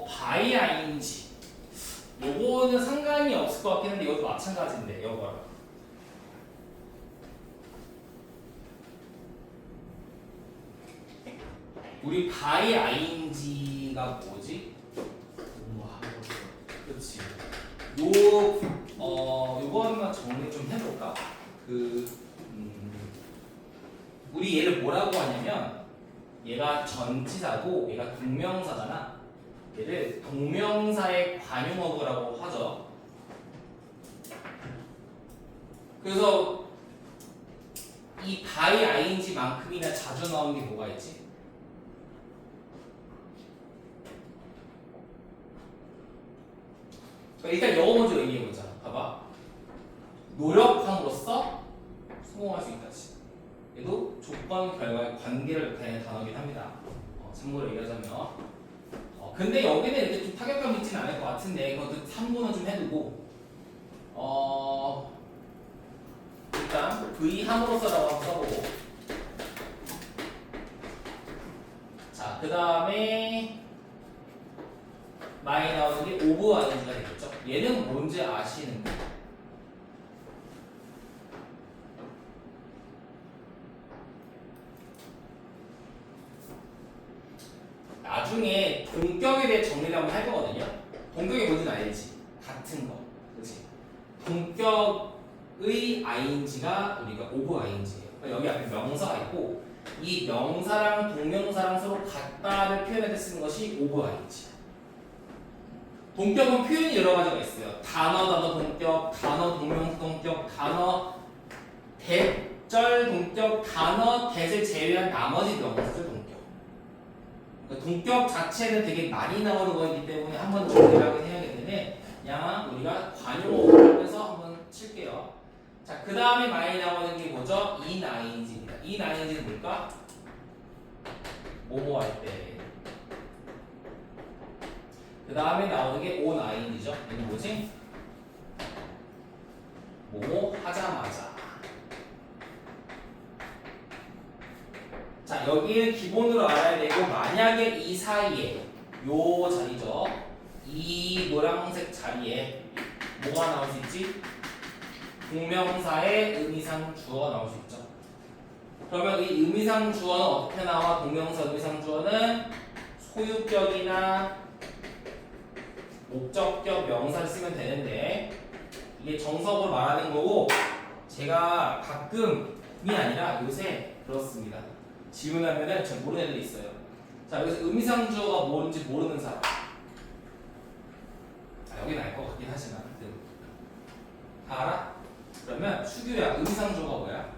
by ing. 요거는 상관이 없을 것 같긴 한데 이것도 마찬가지인데 요거랑. 우리 by ing가 뭐지? 그렇지. 요거만 정리 좀 해볼까? 우리 얘를 뭐라고 하냐면 얘가 전치사고 얘가 동명사잖아. 얘를 동명사의 관용어구라고 하죠. 그래서 이 by ing만큼이나 자주 나오는 게 뭐가 있지? 일단 영어 먼저 얘기해보자. 봐봐. 노력함으로써 성공할 수 있다지. 얘도 조건, 결과의 관계를 나타내는 단어이긴 합니다. 참고로 얘기하자면. 근데 여기는 이렇게 좀 타격감 있진 않을 것 같은데 그것도 참고는 좀 해두고. 일단 V 함으로써라고 한번 써보고. 자, 그 다음에 많이 나오는 게 오브 ing가 되겠죠. 얘는 뭔지 아시는 거예요? 나중에 동격에 대해 정리를 한번 할 거거든요. 동격이 뭔지는 알지? 같은 거, 그렇지? 동격의 ing가 우리가 오브 ing예요. 그러니까 여기 앞에 명사가 있고 이 명사랑 동명사랑 서로 같다를 표현할 때 쓰는 것이 오브 ing. 동격은 표현이 여러 가지가 있어요. 단어 동격, 단어 동명사 동격, 단어 대절 동격, 단어 대를 제외한 나머지 명사들 동격. 그러니까 동격 자체는 되게 많이 나오는 거이기 때문에 한번 정리를 하긴 해야겠는데 그냥 우리가 관용어를 하면서 한번 칠게요. 자, 그 다음에 많이 나오는 게 뭐죠? in ing입니다. in ing는 뭘까? 뭐뭐 할 때. 그 다음에 나오는 게 on ing이죠. 이건 뭐지? 뭐뭐 하자마자. 자, 여기는 기본으로 알아야 되고 만약에 이 사이에 요 자리죠. 이 노란색 자리에 뭐가 나올 수 있지? 동명사의 의미상 주어가 나올 수 있죠. 그러면 이 의미상 주어는 어떻게 나와? 동명사 의미상 주어는 소유격이나 목적격 명사를 쓰면 되는데 이게 정석으로 말하는 거고 제가 가끔이 아니라 요새 그렇습니다. 질문하면은 잘 모르는 애들이 있어요. 자, 여기서 의미상 주어가 뭔지 모르는 사람. 여긴 알 것 같긴 하지만 다 알아? 그러면 수규야 의미상 주어가 뭐야?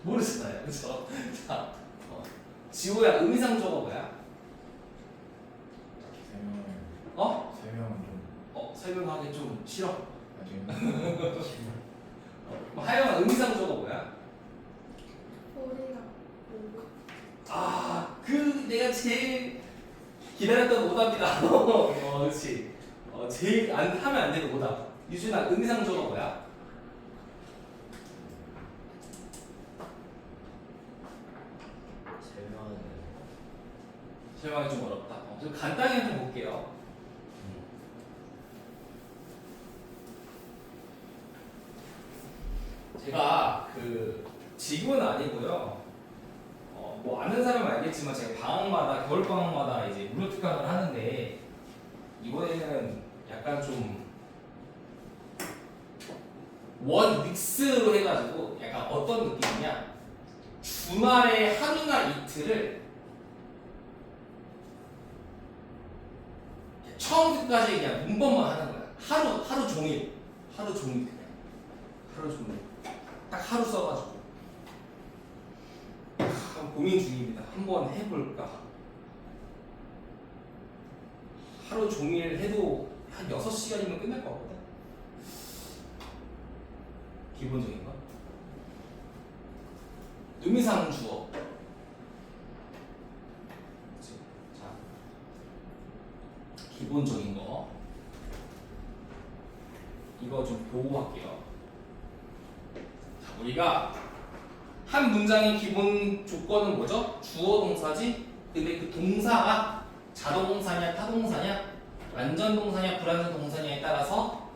모르시나요? 그쵸? 자, 지호야 의미상 주어가 뭐야? 설명은 좀 설명하기 좀 싫어. 나중에 하영아 의미상 주어가 뭐야? 내가 제일 기다렸던 오답이다. 그렇지. 제일 하면 안 되는 오답. 유준아 의미상 주어가 뭐야? 설명하기 좀 어렵다. 좀 간단히 좀 볼게요. 제가 지금은 아니고요. 뭐 아는 사람은 알겠지만 제가 방학마다 겨울 방학마다 이제 무료 특강을 하는데 이번에는 약간 좀 원 윅스로 해가지고 약간 어떤 느낌이냐? 주말에 하루나 이틀을 처음부터까지 그냥 문법만 하는 거야. 하루 종일 그냥 하루 종일 딱 하루 써가지고 고민 중입니다. 한번 해볼까? 하루 종일 해도 한 6시간이면 끝날 것 같거든. 기본적인 거. 의미상 주어. 그치? 자, 기본적인 거. 이거 좀 보고 할게요. 자, 우리가 한 문장의 기본 조건은 뭐죠? 주어 동사지. 근데 그 동사가 자동사냐 타동사냐 완전 동사냐 불완전 동사냐에 따라서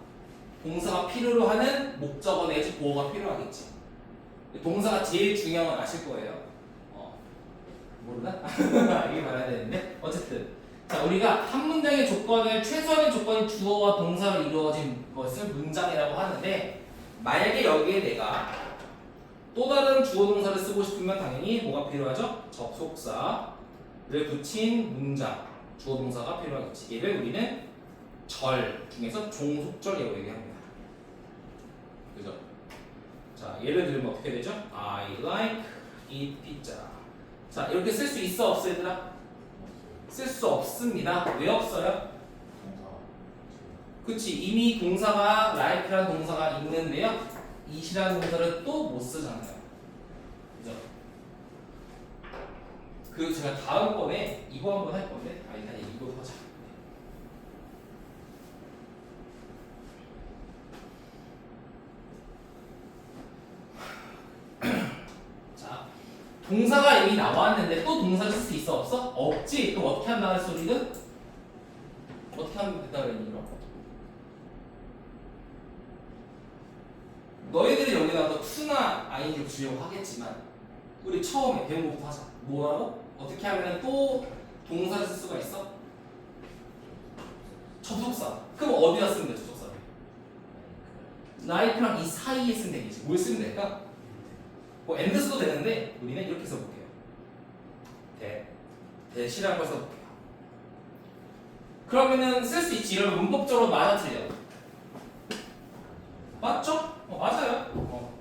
동사가 필요로 하는 목적어 내지 보어가 필요하겠지. 동사가 제일 중요한 건 아실 거예요. 모르나? 이게 말해야 되는데 어쨌든 자 우리가 한 문장의 조건을 최소한의 조건이 주어와 동사로 이루어진 것을 문장이라고 하는데 만약에 여기에 내가 또 다른 주어 동사를 쓰고 싶으면 당연히 뭐가 필요하죠? 접속사를 붙인 문장 주어 동사가 필요하겠지. 얘를 우리는 절 중에서 종속절이라고 얘기합니다. 그죠? 자 예를 들면 어떻게 되죠? I like eat pizza. 자 이렇게 쓸 수 있어 없어 얘들아? 쓸 수 없습니다. 왜 없어요? 그치 이미 동사가 like라는 동사가 있는데요 it이라는 동사를 또 못 쓰잖아요. 그죠? 그 제가 다음번에 이거 한번 할 건데 일단 이거 하자. 자 동사가 이미 나왔는데 또 동사를 쓸 수 있어 없어? 없지. 그럼 어떻게 한다는 소리는? 어떻게 하면 된다 그랬니 그럼? 너희들이 여기다가 to나 ing를 주려고 하겠지만 우리 처음에 배운 것부터 하자. 뭐라고? 어떻게 하면 또 동사를 쓸 수가 있어? 접속사. 그럼 어디다 쓰면 돼 접속사를? like랑 이 사이에 쓰면 되겠지. 뭘 쓰면 될까? 뭐 and 써도 되는데 우리는 이렇게 써볼게요. 대시라는 걸 써볼게요. 그러면은 쓸 수 있지. 이런 문법적으로 맞아 틀려? 맞죠? 맞아요.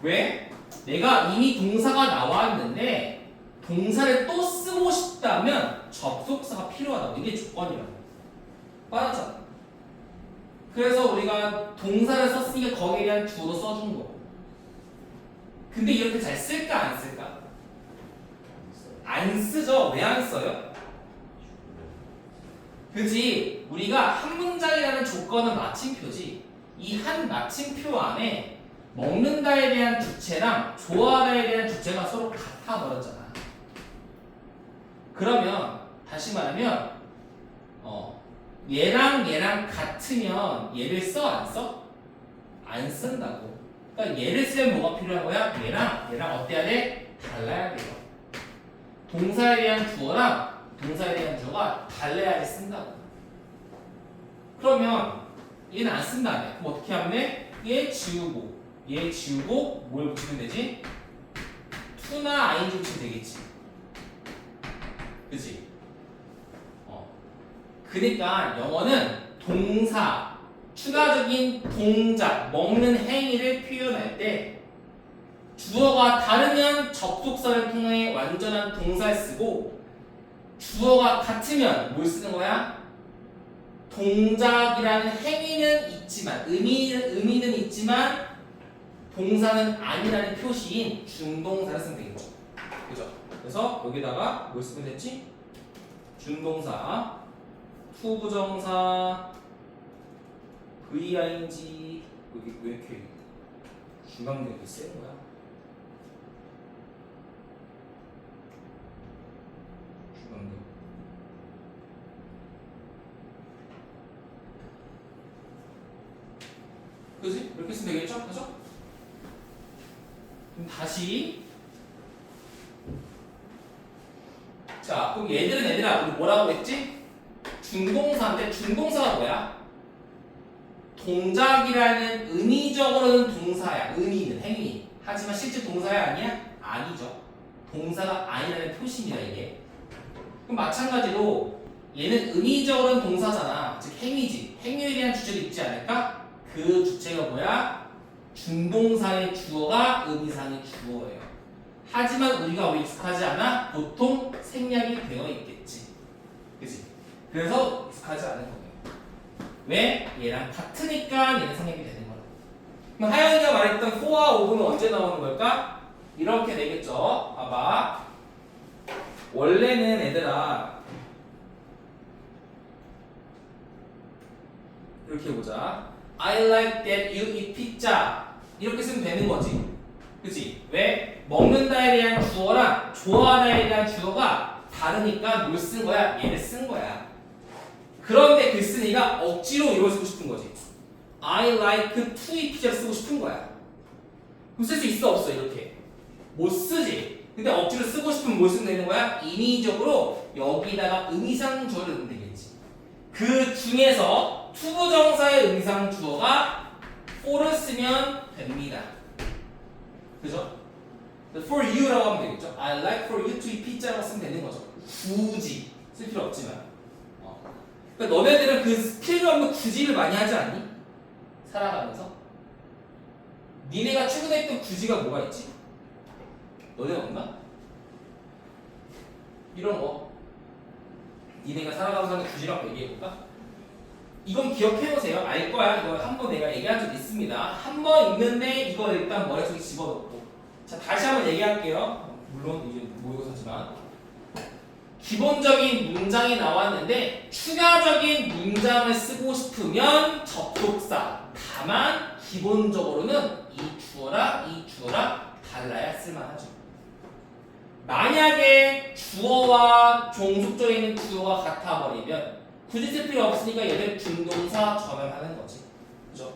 왜? 내가 이미 동사가 나왔는데 동사를 또 쓰고 싶다면 접속사가 필요하다고. 이게 조건이라고. 맞았잖아. 그래서 우리가 동사를 썼으니까 거기에 대한 주어도 써준 거고. 근데 이렇게 잘 쓸까 안 쓸까? 안 쓰죠. 왜 안 써요? 그지? 우리가 한 문장이라는 조건은 마침표지. 이 한 마침표 안에 먹는다에 대한 주체랑 좋아하다에 대한 주체가 서로 같아 버렸잖아. 그러면 다시 말하면 얘랑 같으면 얘를 써 안 써? 안 쓴다고. 그러니까 얘를 쓰면 뭐가 필요한 거야? 얘랑 어때야 돼? 달라야 돼요. 동사에 대한 주어랑 동사에 대한 주어가 달라야지 쓴다고. 그러면 얘는 안 쓴다네. 그럼 어떻게 하면 돼? 얘 지우고 뭘 붙이면 되지? to나 ing 붙이면 되겠지. 그치? 그러니까 영어는 동사, 추가적인 동작, 먹는 행위를 표현할 때 주어가 다르면 접속사를 통해 완전한 동사를 쓰고 주어가 같으면 뭘 쓰는 거야? 동작이라는 행위는 있지만 의미는 있지만 동사는 아니라는 표시인 준동사를 쓰면 되겠죠. 그죠? 그래서 여기다가 뭘 쓰면 됐지? 준동사, 투부정사, VING. 여기 왜 이렇게 중간경이 센 거야? 중간경. 그지? 이렇게 쓰면 되겠죠? 그죠? 그럼 다시. 자, 그럼 얘들아 우리 뭐라고 했지? 준동사인데 준동사가 뭐야? 동작이라는 의미적으로는 동사야. 의미는 행위. 하지만 실제 동사야 아니야? 아니죠. 동사가 아니라는 표시입니다 이게. 그럼 마찬가지로 얘는 의미적으로는 동사잖아. 즉 행위지. 행위에 대한 주체도 있지 않을까? 그 주체가 뭐야? 준동사의 주어가 의미상의 주어예요. 하지만 우리가 왜 익숙하지 않아? 보통 생략이 되어 있겠지. 그치? 그래서 익숙하지 않은 거예요. 왜? 얘랑 같으니까 얘는 생략이 되는 거야. 그럼 하영이가 말했던 4와 5는 언제 나오는 걸까? 이렇게 되겠죠. 봐봐. 원래는 얘들아 이렇게 보자. I like that you eat pizza. 이렇게 쓰면 되는 거지. 그치? 왜? 먹는다에 대한 주어랑 좋아하다에 대한 주어가 다르니까 뭘 쓴 거야? 얘를 쓴 거야. 그런데 그 쓰니가 억지로 이걸 쓰고 싶은 거지. I like to eat pizza를 쓰고 싶은 거야. 그럼 쓸 수 있어 없어 이렇게? 못 쓰지. 근데 억지로 쓰고 싶으면 뭘 쓰면 되는 거야? 인위적으로 여기다가 의미상 주어를 넣으면 되겠지. 그 중에서 투부정사의 의미상 주어가 for를 쓰면 됩니다. 그죠? for you라고 하면 되겠죠. I like for you to eat pizza라고 쓰면 되는 거죠. 굳이 쓸 필요 없지만. 그러니까 너네들은 그 필요 없는 굳이를 많이 하지 않니? 살아가면서. 니네가 최근에 했던 굳이가 뭐가 있지? 너네 없나? 이런 거. 니네가 살아가면서 하는 굳이라고 얘기해볼까? 이건 기억해놓으세요. 알 거야. 이거 한번 내가 얘기한 적 있습니다. 한 번 있는데 이거 일단 머릿속에 집어넣고. 자, 다시 한번 얘기할게요. 물론 이제 모의고사지만. 기본적인 문장이 나왔는데 추가적인 문장을 쓰고 싶으면 접속사. 다만 기본적으로는 이 주어랑 달라야 쓸만하죠. 만약에 주어와 종속적에 있는 주어가 같아버리면 굳이 쓸 필요 없으니까 얘를 준동사 전환하는 거지. 그죠?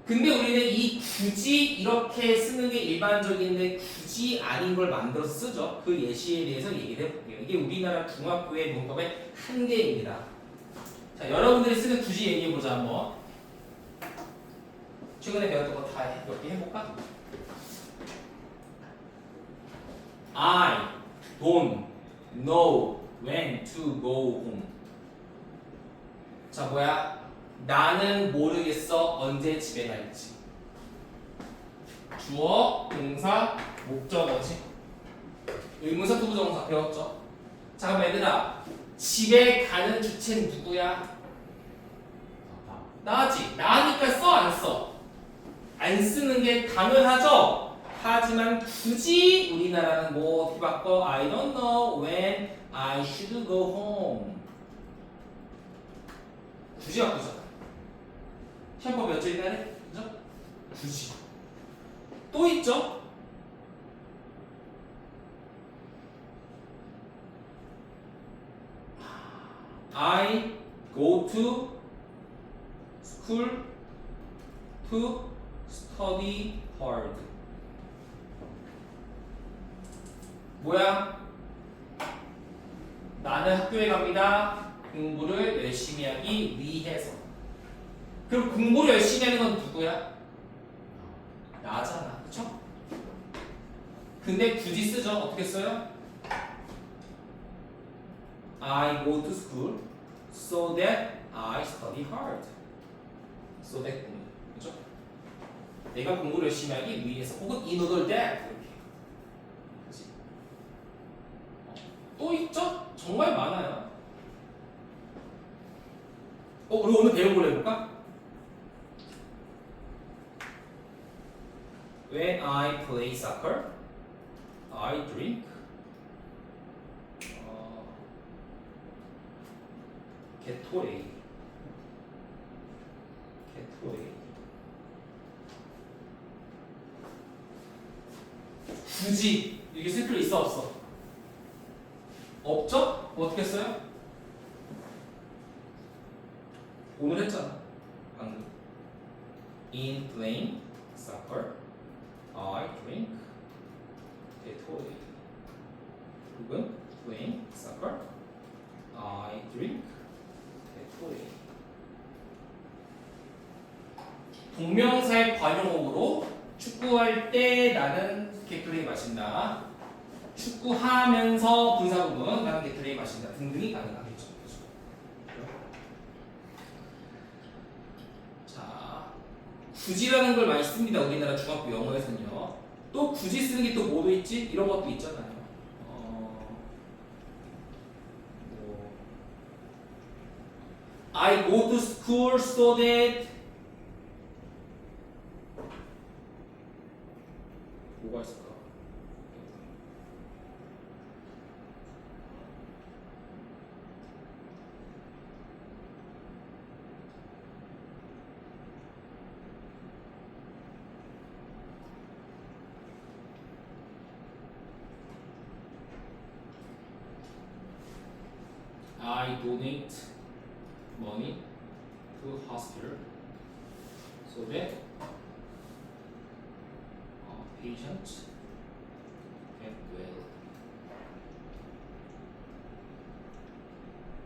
근데 우리는 이 굳이 이렇게 쓰는 게 일반적인데 굳이 아닌 걸 만들어서 쓰죠. 그 예시에 대해서 얘기를 해볼게요. 이게 우리나라 중학교의 문법의 한계입니다. 자, 여러분들이 쓰는 굳이 얘기해보자 한번. 최근에 배웠던 거 다 몇 개 해볼까? I don't know when to go home. 자, 뭐야? 나는 모르겠어 언제 집에 갈지. 주어, 동사, 목적어지. 의문사, 투부정사 배웠죠? 자, 그럼 얘들아, 집에 가는 주체는 누구야? 나지. 나니까 써, 안 써? 안 쓰는 게 당연하죠? 하지만 굳이 우리나라는 뭐 어떻게 바꿔? I don't know when I should go home. 굳이 바꾸잖아. 시험법 몇 줄이나래? 그죠? 굳이. 또 있죠? I go to school to study hard. 뭐야? 나는 학교에 갑니다. 공부를 열심히 하기 위해서. 그럼 공부를 열심히 하는 건 누구야? 나잖아. 그쵸? 근데 굳이 쓰죠. 어떻게 써요? I go to school so that I study hard. So that 그죠? 내가 공부를 열심히 하기 위해서 혹은 in order that 이렇게. 그치? 또 있죠? 정말 많아요. 우리 오늘 배운 걸 해볼까? When I play soccer, I drink Gatorade. 굳이 이게 쓸 필요 있어 없어? 없죠? 어떻게 써요? 오늘 했잖아. 방금. In playing soccer, I drink Gatorade. 혹은 playing soccer, I drink Gatorade. 동명사의 관용어로 축구할 때 나는 게토레이 마신다. 축구하면서 분사구문 나는 게토레이 마신다 등등이 가능하겠죠. 자, 굳이라는 걸 많이 씁니다. 우리나라 중학교 영어에서는요. 또 굳이 쓰는 게 또 뭐도 있지? 이런 것도 있잖아요. I go to school so that 뭐가 있을까? I donate money to hospital so that patient get well.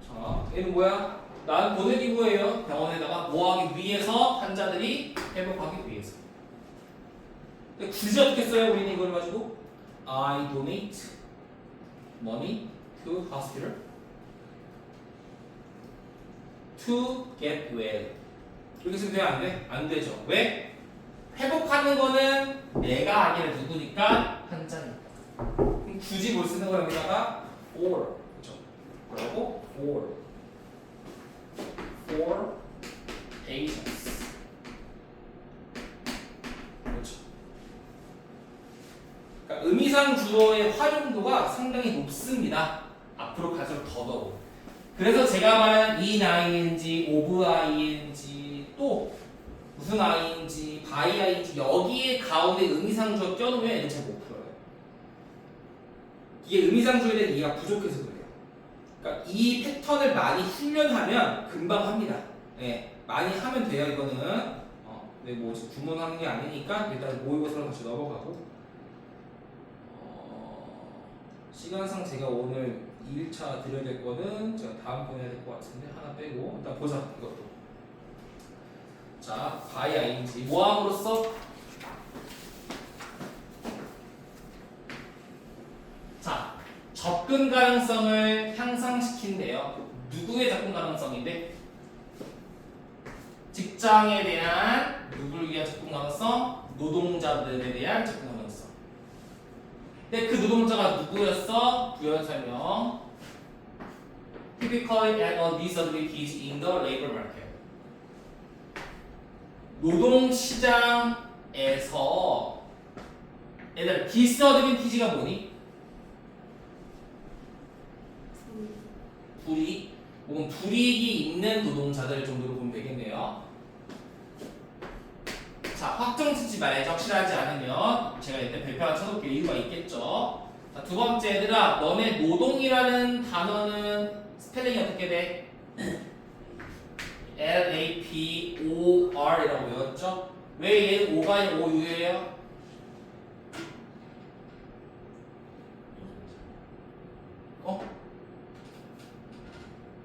자, 얘는 뭐야? 난 보내기 후예요. 병원에다가 뭐 하기 위해서? 환자들이 회복하기 위해서. 근데 굳이 어떻게 써요? 우리는 이걸 가지고 I donate money to hospital to get well. 이렇게 쓰면 돼요? 안 돼? 안 되죠. 왜? 회복하는 거는 내가 아니라 누구니까? 환자니까. 그럼 굳이 뭘 쓰는 거야? 여기다가 for. 그렇죠? 뭐라고? for patients. 그렇죠. 그러니까 의미상 주어의 활용도가 상당히 높습니다. 앞으로 갈수록 더더욱. 그래서 제가 말한 in ing, of ing, 또 무슨 ing, by ing 여기에 가운데 의미상 주어 껴놓으면 애들 잘 못 풀어요. 이게 의미상 주어에 대한 이해가 부족해서 그래요. 그러니까 이 패턴을 많이 훈련하면 금방 합니다. 네, 많이 하면 돼요. 이거는 근데 뭐 지금 구문하는 게 아니니까 일단 모의고사로 다시 넘어가고 시간상 제가 오늘 2일차 드려야 될 거는 제가 다음번에 해야 될 것 같은데 하나 빼고 일단 보자 이것도. 자, by ing 뭐함으로써? 자, 접근 가능성을 향상시킨대요. 누구의 접근 가능성인데? 직장에 대한 누구를 위한 접근 가능성? 노동자들에 대한 접근 가능성. 근데 그 노동자가 누구였어? 부연 설명. Typically at a disadvantage in the labor market. 노동시장에서 얘들 disadvantage가 뭐니? 불이익 혹은 불이익이 있는 노동자들 정도로 보면 되겠네요. 자, 확정 짓지 말아야지. 확실하지 않으면 제가 일단 별표 하나 쳐놓을게. 이유가 있겠죠. 자, 두 번째 얘들아, 너네 노동이라는 단어는 스펠링이 어떻게 돼? L-A-P-O-R 이라고 외웠죠? 왜 얘는 O가 아니라 O-U예요?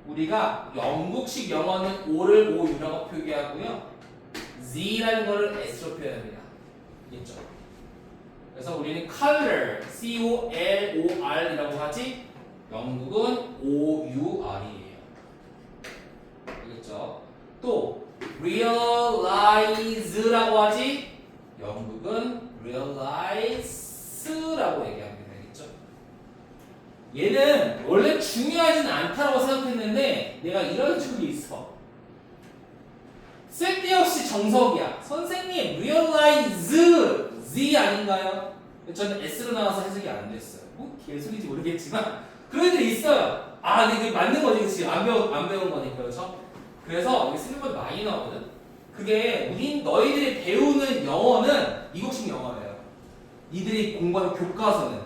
우리가 영국식 영어는 O를 O-U라고 표기하고요. Z라는 거를 S로 표현합니다. 알겠죠? 그래서 우리는 color, C-O-L-O-R 이라고 하지 영국은 O-U-R이에요. 알겠죠? 또 realize라고 하지 영국은 realize라고 얘기합니다. 알겠죠? 얘는 원래 중요하진 않다고 생각했는데 내가 이런 식으로 있어. 쓸데없이 정석이야. 선생님, realize, Z 아닌가요? 저는 S로 나와서 해석이 안 됐어요. 뭐 개소리인지 모르겠지만 그런 애들이 있어요. 아, 근데 이게 맞는 거지, 그치? 안 배운 거니까, 그렇죠? 그래서 여기 쓰는 건 많이 나오거든. 그게 너희들이 배우는 영어는 미국식 영어예요. 니들이 공부하는 교과서는.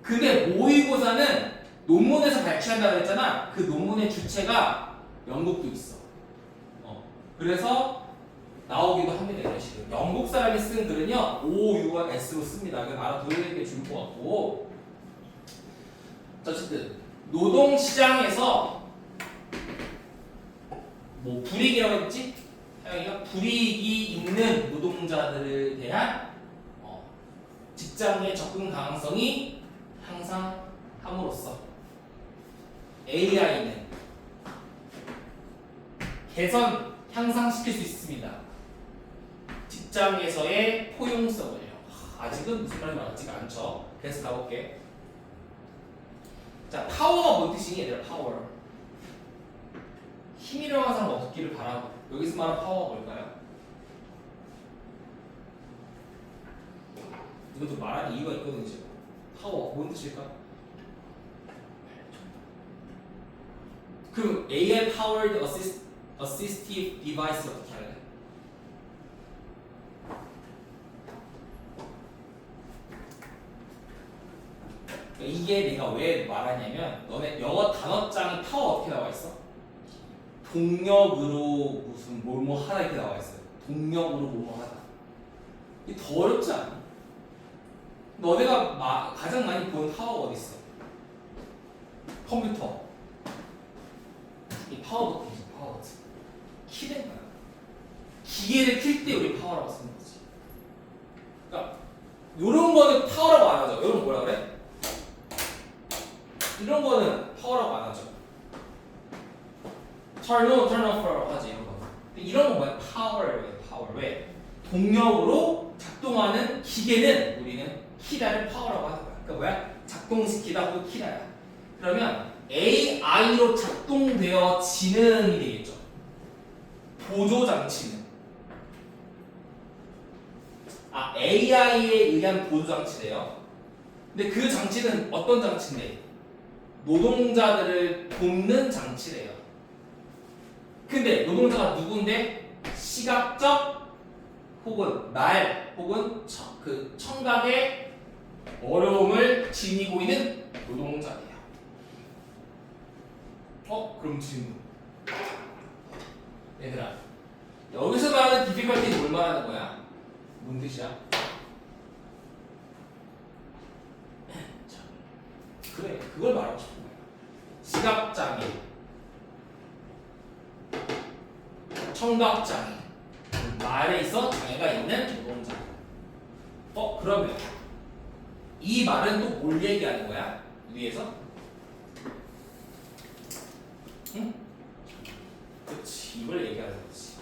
근데 모의고사는 논문에서 발췌한다고 했잖아. 그 논문의 주체가 영국도 있어. 그래서 나오기도 합니다. 이런 식으로. 영국 사람이 쓰는 글은요 O, U와 S로 씁니다. 그건 알아두는 게 좋을 것 같고. 자, 어쨌든 노동시장에서 뭐 불이익이라고 했지? 하영이가 불이익이 있는 노동자들에 대한 직장의 접근 가능성이 향상함으로써 AI는 개선 향상시킬 수 있습니다. 직장에서의 포용성을요. 아직은 무슨 말인지 알지가 않죠. 그래서 가볼게. 자, 파워가 뭔 뜻이니 얘들아? 파워. 힘이라는 사람 얻기를 바라고. 여기서 말하는 파워가 뭘까요? 이것도 말하는 이유가 있거든요. 지금. 파워 뭔 뜻일까? 그럼 AI powered assistive device 어떻게 할래? 이게 내가 왜 말하냐면 너네 영어 단어장에 파워 어떻게 나와 있어? 동력으로 무슨 뭘뭐 하다 이렇게 나와 있어요. 동력으로 뭐뭐 하다. 이게 더 어렵지 않아? 너네가 가장 많이 본 파워가 어디 있어? 컴퓨터. 이 파워 버튼이지, 파워 버튼. 키는 거야. 기계를 킬 때 우리 파워라고 쓰는 거지. 그러니까 이런 거는 파워라고 안 하죠. 이런 거 뭐라 그래? 이런 거는 파워라고 안 하죠. turn on, turn off라고 하지 이런 거. 근데 이런 거 뭐야? 파워예요, 파워. 왜? 동력으로 작동하는 기계는 우리는 키다를 파워라고 하는 거야. 그러니까 뭐야? 작동시키다 혹은 키다야. 그러면 AI로 작동되어지는이 되겠죠. 보조 장치는 AI에 의한 보조 장치래요. 근데 그 장치는 어떤 장치인데? 노동자들을 돕는 장치래요. 근데 노동자가 누군데? 시각적 혹은 말 혹은 그 청각의 어려움을 지니고 있는 노동자예요. 그럼 질문. 얘들아, 여기서 말하는 difficulty는 뭘 말하는 거야? 뭔 뜻이야? 그래, 그걸 말하고 싶은 거야. 시각장애, 청각장애, 말에 있어 장애가 있는 노동자. 그러면 이 말은 또 뭘 얘기하는 거야? 위에서? 응? 그렇지, 이걸 얘기하는 거지.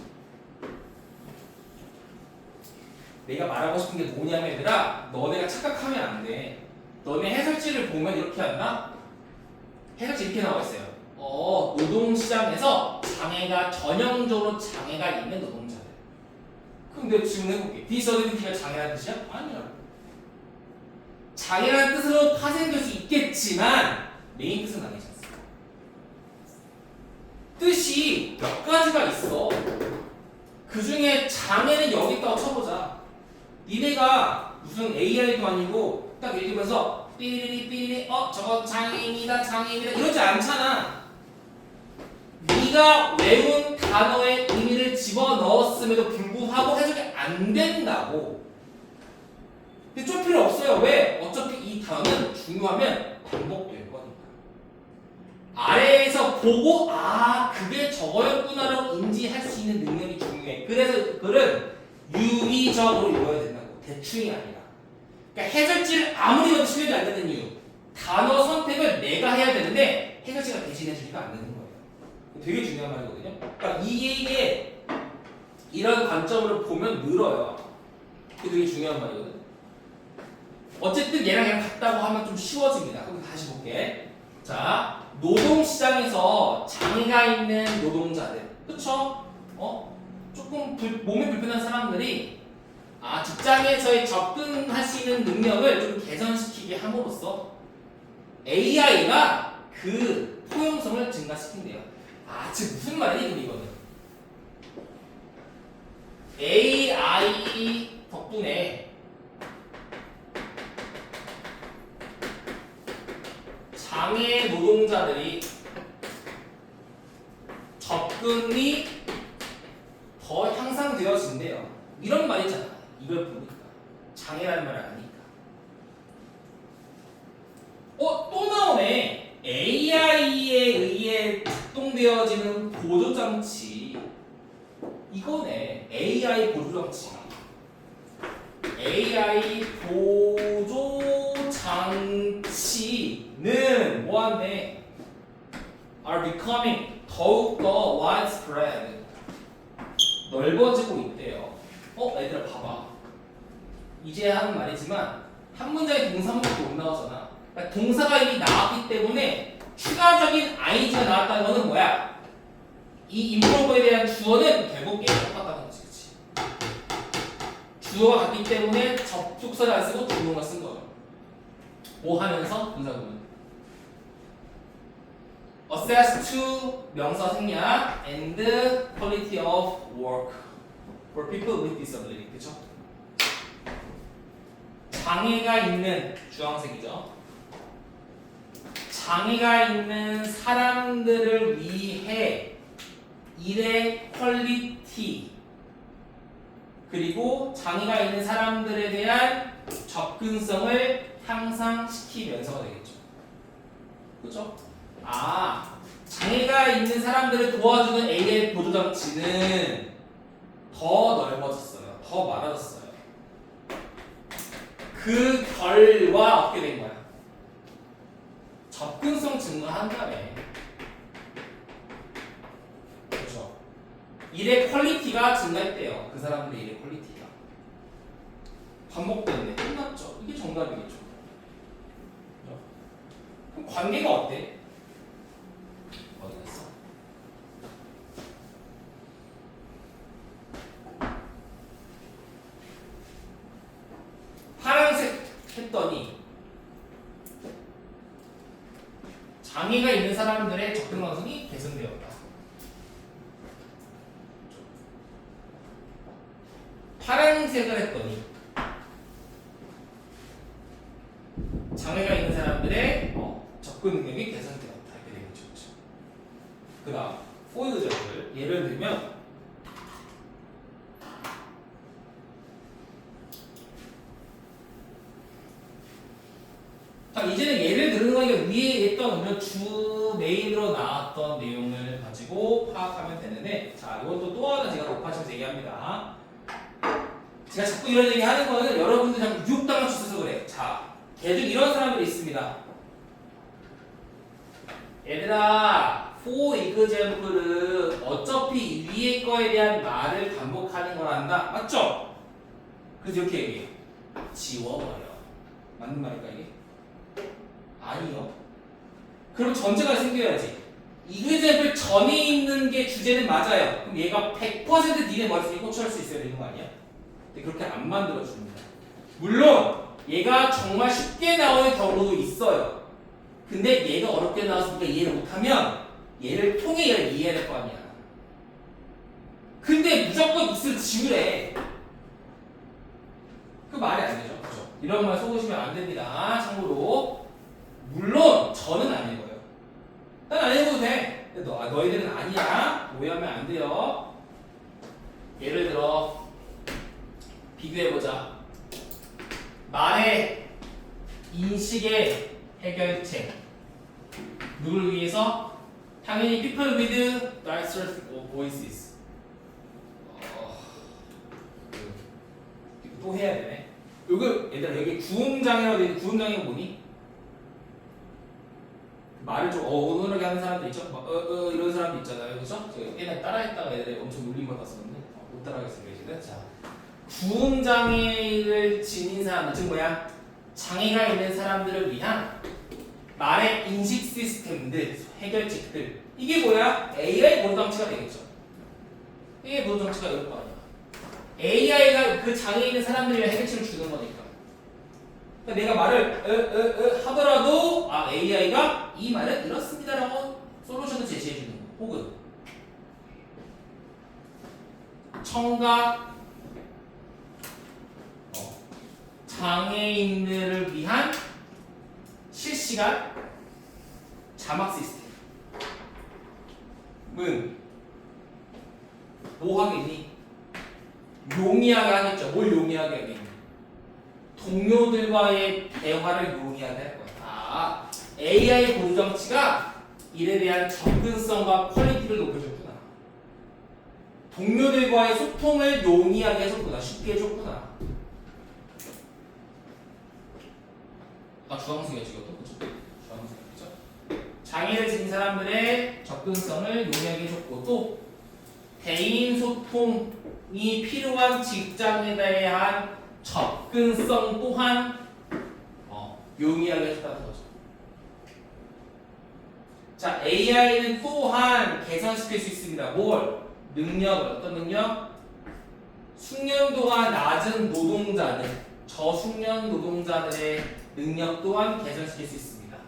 내가 말하고 싶은 게 뭐냐면 얘들아, 너네가 착각하면 안 돼. 너네 해설지를 보면 이렇게 한다? 해설지 이렇게 나와 있어요. 노동시장에서 장애가 전형적으로 장애가 있는 노동자들. 그럼 내가 질문해볼게. 디서비티가 장애라는 뜻이야? 아니야. 장애라는 뜻으로 파생될 수 있겠지만 메인 뜻은 아니지 않습니까? 뜻이 몇 가지가 있어. 그 중에 장애는 여기 있다고 쳐보자. 니네가 무슨 AI도 아니고 딱 읽으면서 삐리리 저거 장애입니다 장애입니다 이러지 않잖아. 네가 외운 단어의 의미를 집어넣었음에도 불구하고 해석이 안 된다고. 근데 좀 필요 없어요. 왜? 어차피 이 단어는 중요하면 반복될 거니까. 아래에서 보고 그게 저거였구나라고 인지할 수 있는 능력이 중요해. 그래서 글은 유의적으로 읽어야 된다고. 대충이 아니라. 그러니까 해설지를 아무리 봐도 실력이 안 되는 이유. 단어 선택을 내가 해야 되는데 해설지가 대신해주니까 안 되는 거예요. 되게 중요한 말이거든요. 그러니까 이게 이런 관점으로 보면 늘어요. 그게 되게 중요한 말이거든. 어쨌든 얘랑 같다고 하면 좀 쉬워집니다. 그럼 다시 볼게. 자, 노동시장에서 장애가 있는 노동자들, 그쵸? 조금 몸이 불편한 사람들이 직장에서의 접근할 수 있는 능력을 좀 개선시키게 함으로써 AI가 그 포용성을 증가시킨대요. 지금 무슨 말이니 이거는? AI 덕분에 장애 노동자들이 접근이 더 향상되어진대요. 이런 말이잖아. 이걸 보니까 장애라는 말을 아니까. 또 나오네. AI에 의해 작동되어지는 보조장치. 이거네. AI 보조장치. AI 보조장치는 뭐한데? are becoming 더욱더 widespread. 넓어지고 있대요. 얘들아 봐봐. 이제 하는 말이지만 한 문장에 동사 한 번도 못 나오잖아. 그러니까 동사가 이미 나왔기 때문에 추가적인 IG가 나왔다는 거는 뭐야? 이 improve에 대한 주어는 결국 얘가 똑같다는 거지. 그치? 주어가 같기 때문에 접속사를 안 쓰고 주동을 쓴 거죠. 뭐 하면서? 동사구문 assess to 명사 생략 and quality of work for people with disability. 그쵸? 장애가 있는 주황색이죠. 장애가 있는 사람들을 위해 일의 퀄리티 그리고 장애가 있는 사람들에 대한 접근성을 향상시키면서가 되겠죠. 그렇죠? 장애가 있는 사람들을 도와주는 A의 보조장치는 더 넓어졌어요. 더 많아졌어요. 그 결과 어떻게 된 거야? 접근성 증가한다며. 그렇죠? 일의 퀄리티가 증가했대요. 그 사람들의 일의 퀄리티가. 반복됐네. 끝났죠. 이게 정답이겠죠. 그렇죠? 그럼 관계가 어때? 어디 갔어? 파란색 했더니 장애가 있는 사람들의 접근 가능성이 개선되었다. 파란색을 했더니 장애가 있는 사람들의 접근 능력이 개선되었다. 이렇게 되겠죠. 그 다음 포이드적을 예를 들면 자, 이제는 예를 들은 거니까 위에 있던 주 메인으로 나왔던 내용을 가지고 파악하면 되는데, 자, 이것도 또 하나 제가 높아지면서 얘기합니다. 제가 자꾸 이런 얘기 하는 거는 여러분들 자꾸 유혹당할 수 있어서 그래. 자, 걔들 이런 사람들이 있습니다. 얘들아, for example은 어차피 위에 거에 대한 말을 반복하는 거란다. 맞죠? 그래서 이렇게 얘기해. 지워버려. 맞는 말일까 이게? 아니요. 그럼 전제가 생겨야지. example 전에 있는 게 주제는 맞아요. 그럼 얘가 100% 니네 머릿속에 꽂혀올 수 있어야 되는 거 아니야? 근데 그렇게 안 만들어줍니다. 물론 얘가 정말 쉽게 나오는 경우도 있어요. 근데 얘가 어렵게 나왔으니까 이해를 못하면 얘를 통해 얘를 이해해야 될 거 아니야. 근데 무조건 있을 지우래. 그 말이 안 되죠. 그렇죠? 이런 말 속으시면 안 됩니다. 참고로 물론 저는 안 읽어요. 난 안 읽어도 돼. 근데 너희들은 아니야. 오해하면 안 돼요. 예를 들어 비교해보자. 말의 인식의 해결책. 누구를 위해서? 당연히 people with diverse voices. 또 해야 되네. 요거 얘들아 여기 구음장애라고 되어 있는 구음장애가 뭐니? 말을 좀 어눌하게 하는 사람들 있죠? 이런 사람들 있잖아요. 그죠? 제가 옛날에 따라했다가 애들이 엄청 놀린 걸 봤었는데 못 따라하겠습니다. 지금. 자, 구음장애를 지닌 사람들, 즉 뭐야? 장애가 있는 사람들을 위한 말의 인식 시스템들, 해결책들. 이게 뭐야? AI 보조장치가 되겠죠. AI 보조장치가 이럴 거 아니야. AI가 그 장애 있는 사람들이 해결책을 주는 거니까. 그러니까 내가 말을 하더라도 AI가 이 말은 이렇습니다라고 솔루션을 제시해 주는 거. 혹은 청각 장애인들을 위한 실시간 자막 시스템은 뭐 하겠니? 용이하게 하겠죠. 뭘 용이하게 하겠니? 동료들과의 대화를 용이하게 할 거야. AI 보조장치가 일에 대한 접근성과 퀄리티를 높여줬구나. 동료들과의 소통을 용이하게 해줬구나. 쉽게 해줬구나. 주황색이었지 이것도? 그쵸? 주황색이었죠? 장애를 지닌 사람들의 접근성을 용이하게 해줬고 또 대인 소통이 필요한 직장에 대한 접근성 또한 용이하게 해줬다는 거죠. 자, AI는 또한 개선시킬 수 있습니다. 뭘? 능력을. 어떤 능력? 숙련도가 낮은 노동자들, 저숙련 노동자들의 능력 또한 개선시킬 수 있습니다.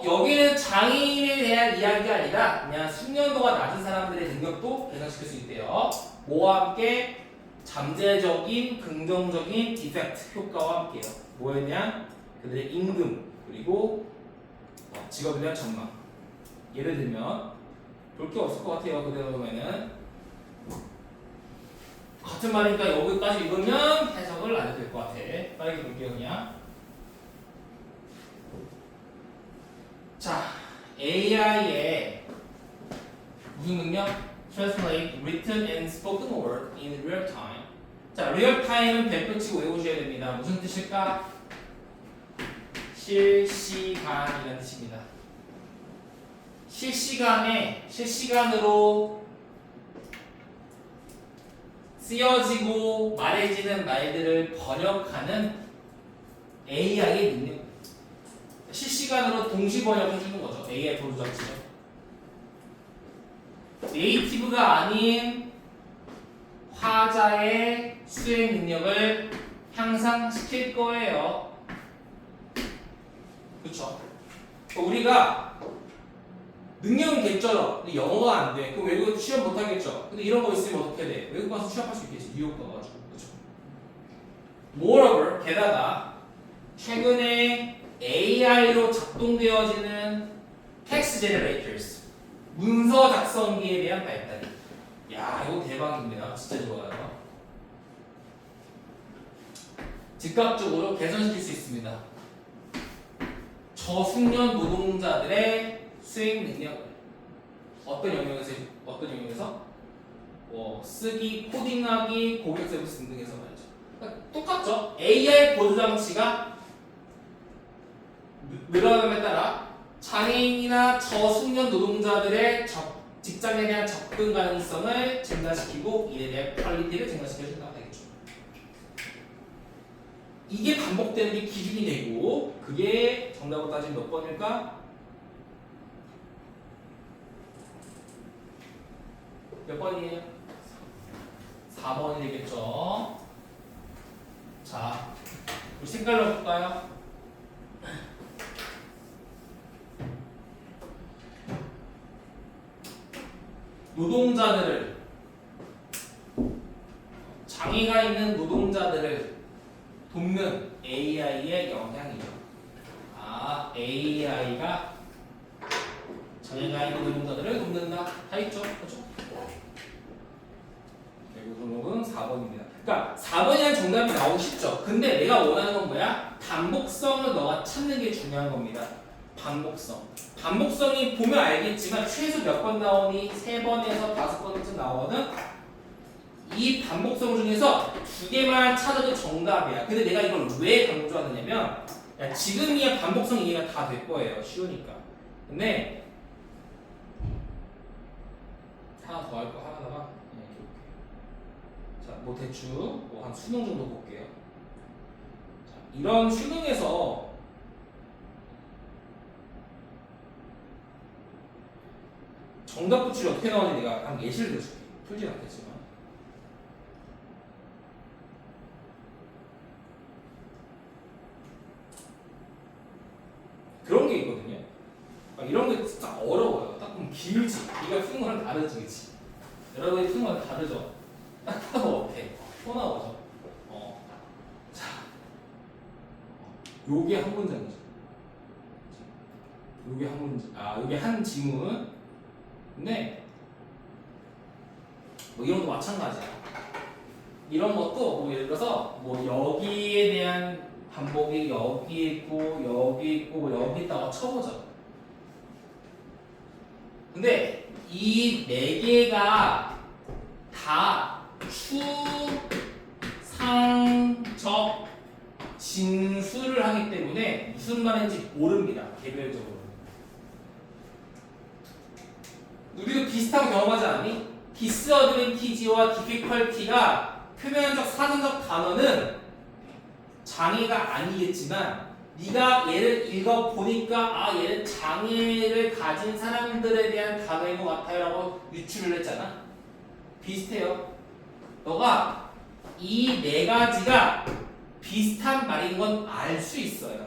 여기는 장애인에 대한 이야기가 아니라 그냥 숙련도가 낮은 사람들의 능력도 개선시킬 수 있대요. 뭐와 함께? 잠재적인 긍정적인 디펙트 효과와 함께요. 뭐였냐? 그들의 임금 그리고 직업에 대한 전망. 예를 들면 볼 게 없을 것 같아요. 그대로 보면은 같은 말이니까 여기까지 읽으면 해석을 안 해도 될 것 같아. 빠르게 볼게요 그냥. 자, AI의 무슨 능력? Translate written and spoken word in real time. 자, real time은 별표치고 외우셔야 됩니다. 무슨 뜻일까? 실시간이라는 뜻입니다. 실시간으로 쓰여지고 말해지는 말들을 번역하는 AI의 능력. 실시간으로 동시 번역해주는 거죠. AI 보조장치죠. 네이티브가 아닌 화자의 수행 능력을 향상시킬 거예요. 그쵸? 우리가 능력은 개쩔어. 근데 영어가 안 돼. 그럼 외국에도 취업 못 하겠죠. 근데 이런 거 있으면 어떻게 돼? 외국 가서 취업할 수 있겠지. 뉴욕 가가지고. 그쵸? Moreover, 게다가 최근에 AI로 작동되어지는 text generators, 문서 작성기에 대한 발달이. 야, 이거 대박입니다. 진짜 좋아요. 즉각적으로 개선시킬 수 있습니다. 저숙련 노동자들의 수행 능력을 어떤 영역에서 쓰기, 코딩하기, 고객 서비스 등에서 말이죠. 그러니까 똑같죠. AI 보조 장치가 늘어남에 따라 장애인이나 저숙련 노동자들의 직장에 대한 접근 가능성을 증가시키고 이에 대한 퀄리티를 증가시켜준다 되겠죠. 이게 반복되는 게 기준이 되고 그게 정답으로 따지면 몇 번일까? 몇 번이에요? 4번이 되겠죠. 자, 우리 색깔로 볼까요? 노동자들을, 장애가 있는 노동자들을 돕는 AI의 영향이죠. 아, AI가 장애가 있는 노동자들을 돕는다. 다 있죠? 그렇죠? 결국 종목은 4번입니다. 그러니까 4번이라는 정답이 나오기 쉽죠. 근데 내가 원하는 건 뭐야? 반복성을 너가 찾는 게 중요한 겁니다. 반복성이 보면 알겠지만 최소 몇 번 나오니 3번에서 5번쯤 나오거든. 이 반복성 중에서 2개만 찾아도 정답이야. 근데 내가 이걸 왜 강조하느냐면 지금이야 반복성 이해가 다 될 거예요. 쉬우니까. 근데 하나 더 할 거 하나다가 그냥 이렇게. 자, 뭐 대충 한 수능 정도 볼게요. 자, 이런 수능에서 정답 붙이를 어떻게 나오는지 내가 한 예시를 들어줄게. 풀진 않겠지만. 그런 게 있거든요. 이런 게 진짜 어려워요. 딱 보면 길지. 네가 푸는 거랑 다르지, 그치? 여러분이 푸는 거랑 다르죠? 딱 봐도 어때? 또 나오죠? 자. 요게 한 문장이죠. 요게 한 문장. 요게 한 지문. 근데 뭐 이런 것도 마찬가지야. 이런 것도 뭐 예를 들어서 뭐 여기에 대한 반복이 여기 있고 여기 있고 뭐 여기 있다가 쳐보자. 근데 이 4개가 다 추상적 진수를 하기 때문에 무슨 말인지 모릅니다. 개별적으로. 우리도 비슷한 경험하지 않니? 디스어드밴티지와 디피컬티가 표면적 사전적 단어는 장애가 아니겠지만 네가 얘를 읽어보니까 얘는 장애를 가진 사람들에 대한 단어인 것 같아요 라고 유추를 했잖아. 비슷해요. 너가 이 4가지가 비슷한 말인 건 알 수 있어요.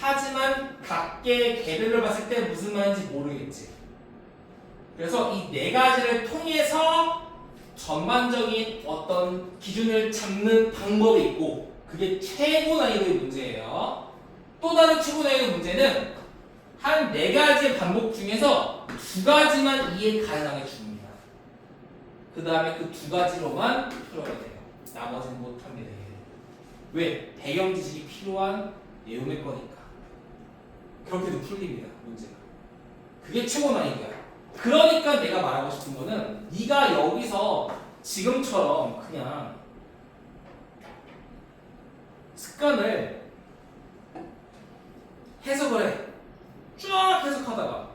하지만 각계 개별로 봤을 때 무슨 말인지 모르겠지. 그래서 이 4가지를 통해서 전반적인 어떤 기준을 잡는 방법이 있고 그게 최고 난이도의 문제예요. 또 다른 최고 난이도 문제는 한 4가지의 반복 중에서 2가지만 이해 가능하게 줍니다. 그 다음에 그 2가지로만 풀어야 돼요. 나머지는 못합니다. 왜? 배경 지식이 필요한 내용일 거니까. 그렇게도 풀립니다. 문제가. 그게 최고 난이도야. 그러니까 내가 말하고 싶은 거는 네가 여기서 지금처럼 그냥 습관을 해석을 해. 쫙 해석하다가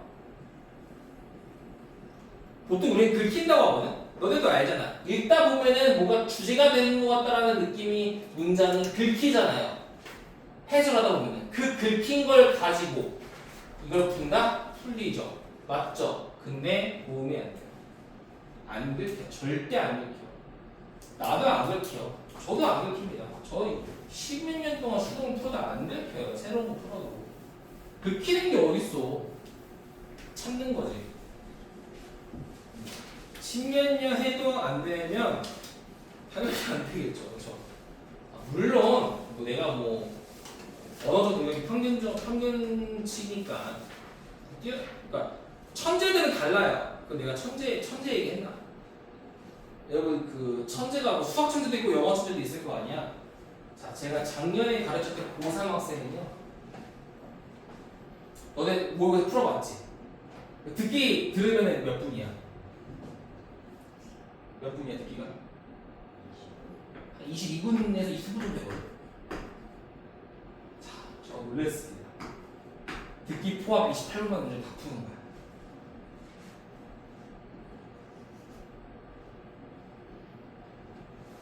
보통 우리는 긁힌다고 하거든? 너네도 알잖아. 읽다 보면은 뭐가 주제가 되는 것 같다라는 느낌이 문장이 긁히잖아요. 해석하다 보면은 그 긁힌 걸 가지고 이걸 푼다? 풀리죠. 맞죠? 근데 도움이 안 돼요. 안 긁혀. 절대 안 긁혀. 나도 안 긁혀요. 저도 안 긁힙니다. 저희 10몇 년 동안 수능 풀어도 안 긁혀요. 새로운 거 풀어도. 긁히는 게 어딨어. 참는 거지. 10몇 년 해도 안 되면 당연히 안 되겠죠. 그렇죠? 물론 뭐 내가 뭐 언어적 능력이 평균치니까 그러니까 천재들은 달라요. 그 내가 천재 얘기했나? 여러분 그 천재가 뭐 수학 천재도 있고 영어 천재도 있을 거 아니야. 자, 제가 작년에 가르쳤던 고3 학생은요. 너네 모의고사 풀어봤지? 듣기 들으면 몇 분이야? 몇 분이야 듣기가? 22분에서 20분 정도 되거든. 자, 저 놀랬습니다. 듣기 포함 28분만 문제 다 푸는 거야.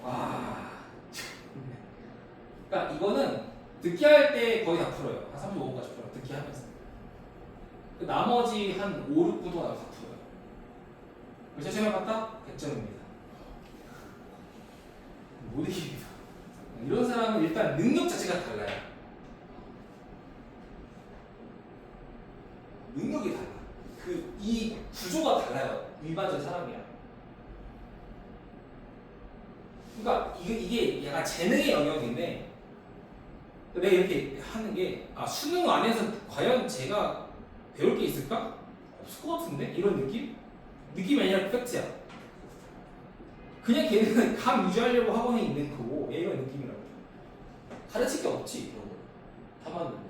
와. 그러니까 이거는 듣기 할 때 거의 다 풀어요. 한 35분까지 풀어요. 듣기 하면서. 그 나머지 한 5, 6분 동안 다 풀어요. 그래서 제가 봤다? 100점입니다. 못 이깁니다. 이런 사람은 일단 능력 자체가 달라요. 능력이 달라. 이 구조가 달라요. 일반적인 사람이랑. 그러니까 이게 약간 재능의 영역인데 내가 이렇게 하는 게 수능 안에서 과연 제가 배울 게 있을까? 없을 것 같은데? 이런 느낌? 느낌이 아니라 팩트야. 그냥 걔는 감 유지하려고 학원에 있는 거고 얘 이런 느낌이라고. 가르칠 게 없지 이런 거. 다 맞는데.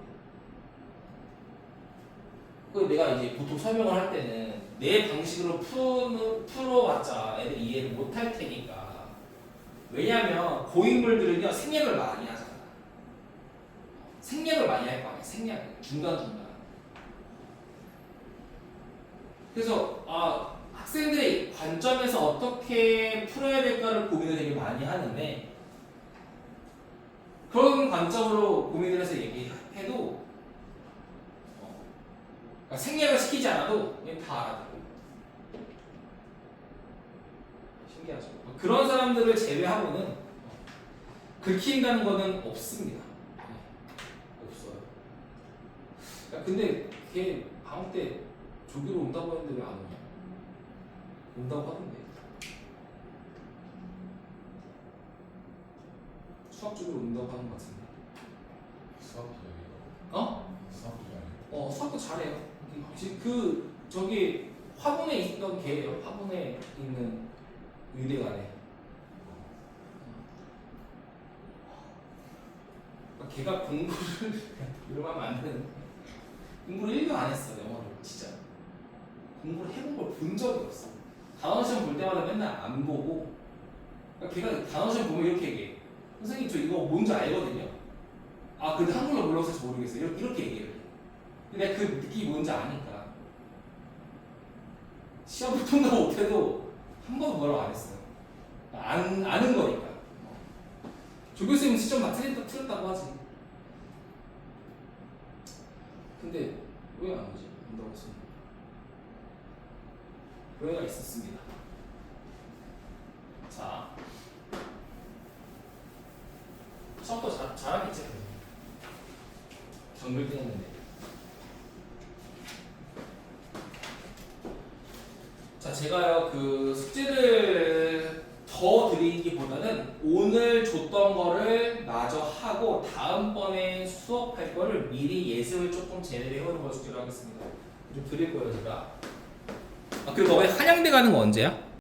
그 내가 이제 보통 설명을 할 때는 내 방식으로 풀어봤자 애들이 이해를 못할 테니까. 왜냐면 고인물들은요 생략을 많이 하잖아. 생략을 많이 할 거 아니야. 생략 중간중간. 그래서 학생들의 관점에서 어떻게 풀어야 될까를 고민을 되게 많이 하는데 그런 관점으로 고민을 해서 얘기해도 그러니까 생략을 시키지 않아도 그냥 다 알아듣고 신기하죠. 그런 사람들을 제외하고는 긁힌다는 거는 없습니다. 없어요. 근데 걔 방학 때 조교로 온다고 했는데 왜 안 오냐? 온다고 하던데. 수학 조교로 온다고 하는 것 같은데. 수학도 수학도 수학도 잘해요. 지금 저기 화분에 있던 걔예요. 화분에 있는 의대가네. 걔가 공부를 이러면 안 되는데 공부를 1도 안 했어. 영어를 진짜 공부를 해본 걸 본 적이 없어. 단어 시험 볼 때마다 맨날 안 보고 걔가 단어 시험 보면 이렇게 얘기해. 선생님 저 이거 뭔지 알거든요. 근데 한글로 몰라서 모르겠어요. 이렇게 얘기해요. 근데 그 느낌이 뭔지 아니까 시험을 통과 못해도 한 번도 뭐라고 안 했어요. 아는 거니까. 조교수님은 시점 다 틀렸다고 하지. 근데 왜 안 오지? 온다고 했습니다. 오해가 있었습니다. 자, 수학도 잘하겠지. 정글 때였는데. 자, 제가요 그 숙제를 더 드리기보다는 오늘 줬던 거를 마저 하고 그리고 다음번에 수업할 거를 미리 예습을 조금 제대로 해오는 걸 숙제로 하겠습니다. 좀 드릴 거예요 제가. 그리고 너네 한양대 가는 거 언제야?